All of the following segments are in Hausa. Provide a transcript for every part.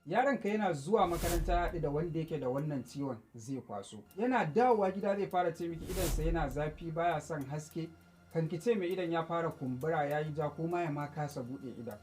Yaronka yana zuwa makaranta ya haɗu da wanda yake da wannan ciwon zai kwaso. Yana dawowa gida zai fara ce miki idansa yana zafi, baya son haske. Kanki ce mai idan ya fara kumbura, ya yi ja ko ma ya ma kasa buɗe idan.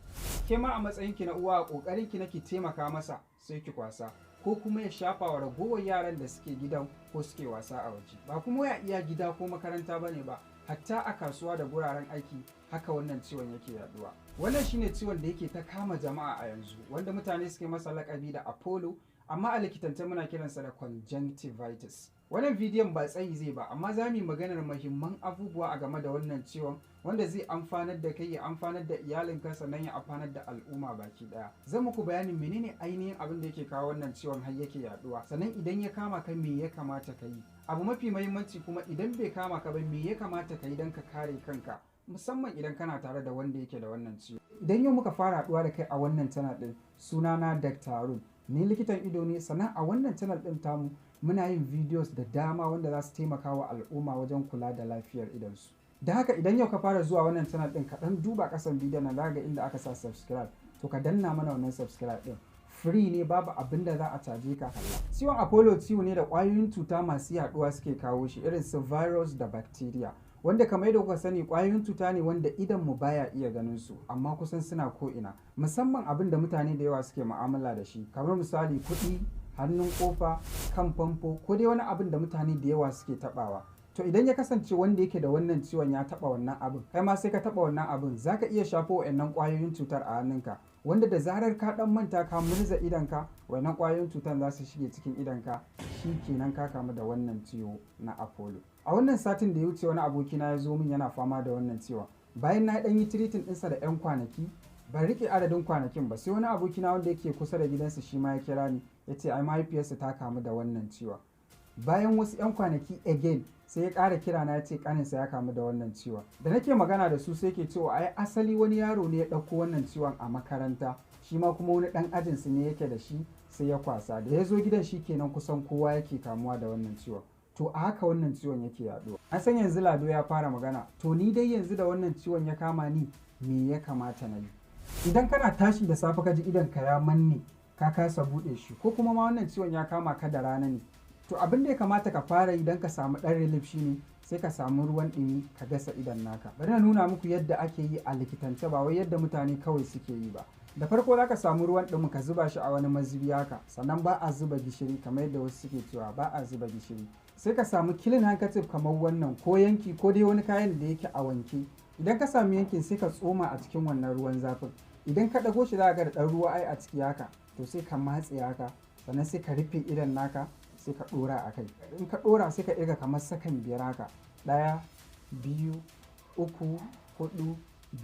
Ke ma a matsayinki na uwa, a ƙoƙarinki na ki taimaka masa sai ki kwasa. Ko kuma ya shafa wa ragowar yaran da suke gidan ko suke wasa a waje. Ba kuma ya iya gida ko makaranta bane ba, hatta a kasuwa da guraren aiki haka wannan ciwon yake yaduwa. Wannan shine ciwon da yake ta kama jama'a a yanzu, wanda mutane suke masa lakabi da Apollo, amma a likitance muna kiransa da Conjunctivitis. Wannan bidiyon ba tsayi zai ba, amma za mu yi maganar muhimman abubuwa a game da wannan ciwon wanda zai amfanar da kai, ya amfanar da iyalinka, sannan ya amfanar da al'umma baki daya. Zan muku bayanin menene ainihin abin da yake kawo wannan ciwon har yake yaduwa, sannan idan ya kama ka me ya kamata ka yi. Abu mafi muhimmanci kuma, idan bai kama ka ba me ya kamata ka yi don ka kare kanka, musamman idan kana tare da wanda yake da wannan ciwo. Idan yau muka fara haɗuwa da kai a wannan channel ɗin, sunana Dr. Harun, ni likitan ido ne, sannan a wannan channel ɗin tamu muna yin videos da dama wanda za su taimaka wa al'umma wajen kula da lafiyar idonsu. Da haka idan yau ka fara zuwa wannan channel ɗin, ka ɗan duba ƙasan bidiyon nan za ga inda aka sa subscribe, to ka danna mana wannan subscribe ɗin. Free ne, babu abin da za a caje ka kalla. Ciwon Apollo ciwo ne da ƙwayoyin cuta masu yaɗuwa suke kawo shi, irin su virus da bacteria, wanda kamar yadda kuka sani ƙwayoyin cuta ne wanda idan mu baya iya ganin su, amma kusan suna ko ina. Musamman abin da mutane da yawa suke mu'amala da shi, kamar misali kuɗi, hannun kofa, kan famfo, ko dai wani abin da mutane da yawa suke taɓawa. To idan ya kasance wanda yake da wannan ciwon ya taɓa wannan abin, kai ma sai ka taɓa wannan abin, za ka iya shafo wa'annan ƙwayoyin cutar a hannunka, wanda da zarar ka ɗan manta ka murza idonka, wannan ƙwayoyin cutar za su shige cikin idonka, shi kenan ka kamu da wannan ciwo na Apollo. A wannan satin da ya wuce wani abokina ya zo min yana fama da wannan ciwon. Bayan na ɗan yi treating ɗinsa da 'yan kwanaki, ban riƙe adadin kwanakin ba, sai wani abokina wanda yake kusa da gidansa shi ma ya kira ni ya ce ai mahaifiyarsa ta kamu da wannan ciwon. Bayan wasu 'yan kwanaki again sai ya ƙara kira na ya ce ƙaninsa ya kamu da wannan ciwon. Da nake magana da su sai ke cewa ai asali wani yaro ne ya ɗauko wannan ciwon a makaranta, shi ma kuma wani ɗan ajinsu ne yake da shi sai ya kwasa. Da ya zo gidan shi kenan kusan kowa yake kamuwa da wannan ciwon. To a haka wannan ciwon yake yaɗuwa. An san yanzu Lado ya fara magana, to ni dai yanzu da wannan ciwon ya kama ni, me ya kamata na yi? Idan kana tashi da safe ka ji idonka ya manne, ka kasa buɗe shi, ko kuma ma wannan ciwon ya kama ka da rana ne, to abin da ya kamata ka fara yi don ka samu ɗan relief shine sai ka samu ruwan ɗumi ka gasa idon naka. Bari na nuna muku yadda ake yi a likitance, ba wai yadda mutane kawai suke yi ba. Da farko za ka samu ruwan ɗumi ka zuba shi a wani mazubi haka, sannan ba a zuba gishiri kamar yadda wasu suke cewa ba a zuba gishiri. Sai ka samu clean handkerchief kamar wannan, ko yanki, ko dai wani kayan da yake a wanke. Idan ka samu yankin sai ka tsoma a cikin wannan ruwan zafin. Idan ka ɗago shi za ka ga da ɗan ruwa ai a ciki haka, to sai ka matse haka, sannan sai ka rufe idon naka, sai ka ɗora a kai. In ka ɗora sai ka ɗirga kamar sakan 5 haka, 1, 2, 3, 4,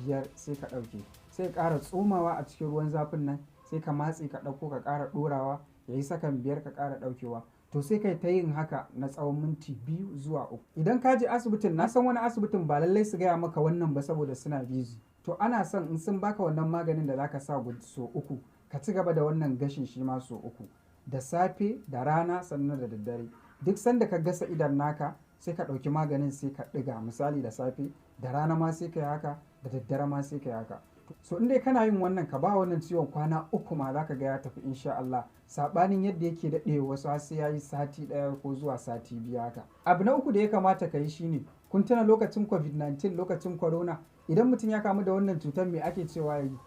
5, sai ka ɗauke. Sai ka ƙara tsomawa a cikin ruwan zafin nan, sai ka matse ka ɗauko ka ƙara ɗorawa, ya yi sakan 5 ka ƙara ɗaukewa. To sai kai ta yin haka na tsawon minti 2 zuwa 3. Idan ka je asibitin, na san wani asibitin ba lallai su gaya maka wannan ba saboda suna busy. To ana son in sun baka wannan maganin da zaka sa so 3, ka ci gaba da wannan gashin shi ma so 3, da safe, da rana, sannan da daddare. Duk sanda ka gasa idon naka sai ka ɗauki maganin sai ka ɗiga, misali da safe, da rana ma sai ka yi haka, da daddare ma sai ka yi haka. So in dai kana yin wannan, ka ba wannan ciwon kwana 3 ma za ka ga ya tafi insha Allah. Saɓanin yadda yake daɗewa wasu har sai ya yi sati 1 ko zuwa sati 2 haka. Abu na uku da ya kamata ka yi shine, kun tuna lokacin COVID-19, lokacin corona, idan mutum ya kamu da wannan cutar me ake cewa ya yi?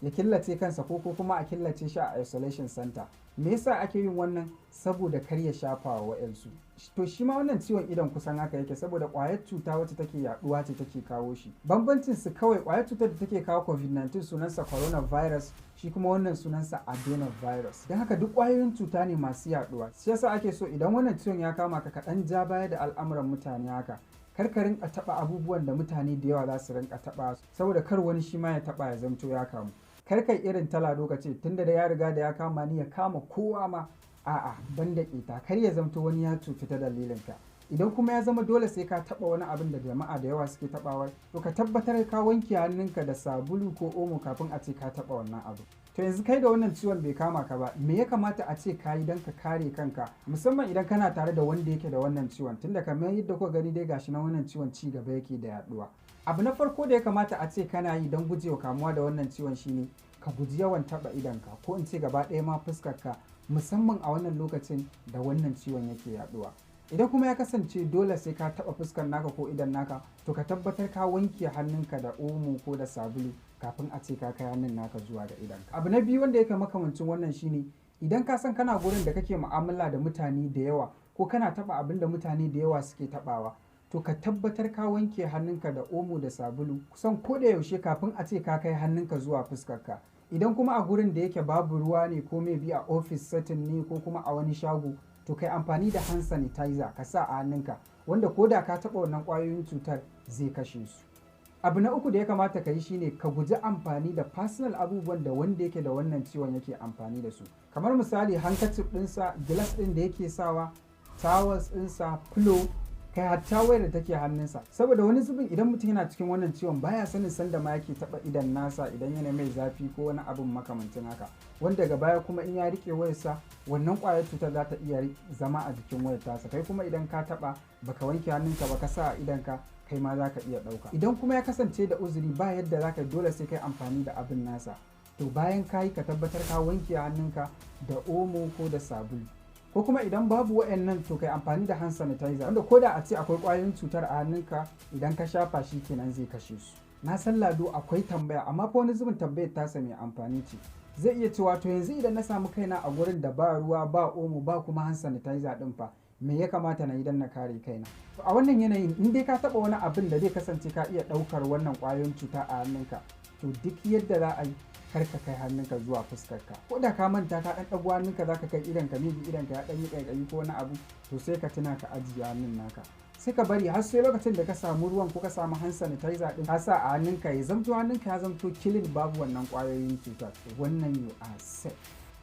Ya killace kansa ko kuma a killace shi a isolation center. Me yasa ake yin wannan? Saboda kar ya shafa wa wa'yansu. To shi ma wannan ciwon idon kusan haka yake, saboda ƙwayar cuta wacce take yaɗuwa ce take kawo shi. Bambancin su kawai, ƙwayar cutar da take kawo COVID-19 sunansa coronavirus, shi kuma wannan sunansa adenovirus. Don haka duk ƙwayoyin cuta ne masu yaɗuwa. Shi yasa ake so idan wannan ciwon ya kama ka, kaɗan ja baya da al'amuran mutane haka. Kar ka rinka taɓa abubuwan da mutane da yawa za su rinka taɓa, saboda kar wani shi ma ya taɓa ya zamto ya kamu. Kar kai irin ta Lado ka ce tunda da ya riga da ya kama ni ya kama kowa ma, a'a, ban da ƙeta, kar ya zamto wani ya cuci ta dalilinka. Idan kuma ya zama dole sai ka taɓa wani abin da jama'a da yawa suke taɓawa, to ka tabbatar ka wanke hannunka da sabulu ko omo kafin a ce ka taɓa wannan abu. To yanzu kai da wannan ciwon bai kama ka ba, me ya kamata a ce ka yi don ka kare kanka, musamman idan kana tare da wanda yake da wannan ciwon, tunda kamar yadda kuka gani dai gashi na wannan ciwon ci gaba yake da yaɗuwa. Abu na farko da ya kamata a ce kana yi don gujewa kamuwa da wannan ciwon shine ka guji yawan taɓa idonka ko in ce gaba ɗaya ma fuskarka, musamman a wannan lokacin da wannan ciwon yake yaɗuwa. Idan kuma ya kasance dole sai ka taɓa fuskar naka ko idon naka, to ka tabbatar ka wanke hannunka da omo ko da sabulu kafin a ce ka kai hannun naka zuwa ga idonka. Abu na biyu wanda yake makamancin wannan shine, idan ka san kana gurin da kake mu'amala da mutane da yawa ko kana taɓa abin da mutane da yawa suke taɓawa, to ka tabbatar ka wanke hannunka da omo da sabulu kusan ko da yaushe kafin a ce ka kai hannunka zuwa fuskarka. Idan kuma a gurin da yake babu ruwa ne ko maybe a office setting ne ko kuma a wani shago, to kai amfani da hand sanitizer ka sa a hannunka, wanda ko da ka taɓa wannan ƙwayoyin cutar zai kashe su. Abu na uku da ya kamata ka yi shine ka guji amfani da personal abubuwan da wanda yake da wannan ciwon yake amfani da su, kamar misali handkerchief ɗinsa, glass ɗin da yake sawa, towels ɗinsa, pillow, kai hatta wayar da take hannunsa. Saboda wani zubin idan mutum yana cikin wannan ciwon baya sanin sanda ma yake taɓa idan nasa idan yana mai zafi ko wani abin makamancin haka, wanda daga baya kuma in ya rike wayarsa wannan ƙwayar cutar za ta iya zama a jikin wayar tasa, kai kuma idan ka taɓa baka wanke hannunka ba ka sa a idonka, kai ma za ka iya ɗauka. Idan kuma ya kasance da uzuri ba yadda za ka dole sai kai amfani da abin nasa, to bayan ka yi ka tabbatar ka wanke hannunka da omo ko da sabulu, ko kuma idan babu wa'annan to kai amfani da hand sanitizer, wanda ko da a ce akwai ƙwayoyin cutar a hannunka idan ka shafa shi kenan zai kashe su. Na san Lado akwai tambaya, amma fa wani zubin tambayar tasa mai amfani ce. Zai iya cewa to yanzu idan na samu kaina a gurin da ba ruwa ba omo ba kuma hand sanitizer ɗin fa, me ya kamata na yi don na kare kaina? A wannan yanayin in dai ka taɓa wani abin da zai kasance ka iya ɗaukar wannan ƙwayoyin cuta a hannunka, to duk yadda za a yi kar ka kai hannunka zuwa fuskarka. Ko da ka manta ka ɗan ɗago hannunka za ka kai idonka, maybe idonka ya ɗan yi ƙaiƙayi ko wani abu, to sai ka tuna ka ajiye hannun naka. Sai ka bari har sai lokacin da ka samu ruwan ko ka samu hand sanitizer ɗin ka sa a hannunka, ya zamto hannunka ya zamto clean babu wannan ƙwayoyin cutar, wannan you are safe.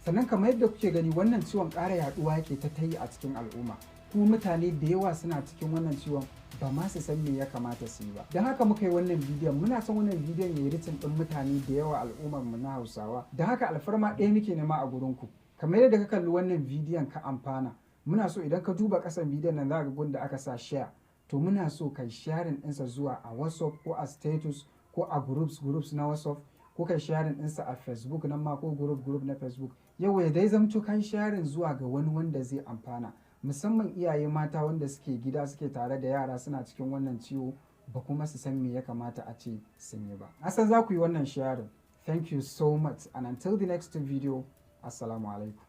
Sannan kamar yadda kuke gani wannan ciwon ƙara yaɗuwa yake ta yi a cikin al'umma, kuma mutane da yawa suna cikin wannan ciwon ba ma su san me ya kamata su yi ba. Don haka muka yi wannan bidiyon, muna son wannan bidiyon ya yi ritin ɗin mutane da yawa al'ummar mu na Hausawa. Don haka alfarma ɗaya muke nema a gurin ku, kamar yadda ka kalli wannan bidiyon ka amfana, muna so idan ka duba ƙasan bidiyon nan za ka ga da aka sa share, to muna so kai sharing ɗinsa zuwa a WhatsApp ko a status ko a groups na WhatsApp, ko kai sharing ɗinsa a Facebook nan ma ko group na Facebook. Yau ya dai zamto kai sharing zuwa ga wani wanda zai amfana, musamman iyaye mata wanda suke gida suke tare da yara suna cikin wannan ciwo ba kuma su san me ya kamata a ce sun yi ba. Na san za ku yi wannan sharing. Thank you so much, and until the next video, assalamu alaikum.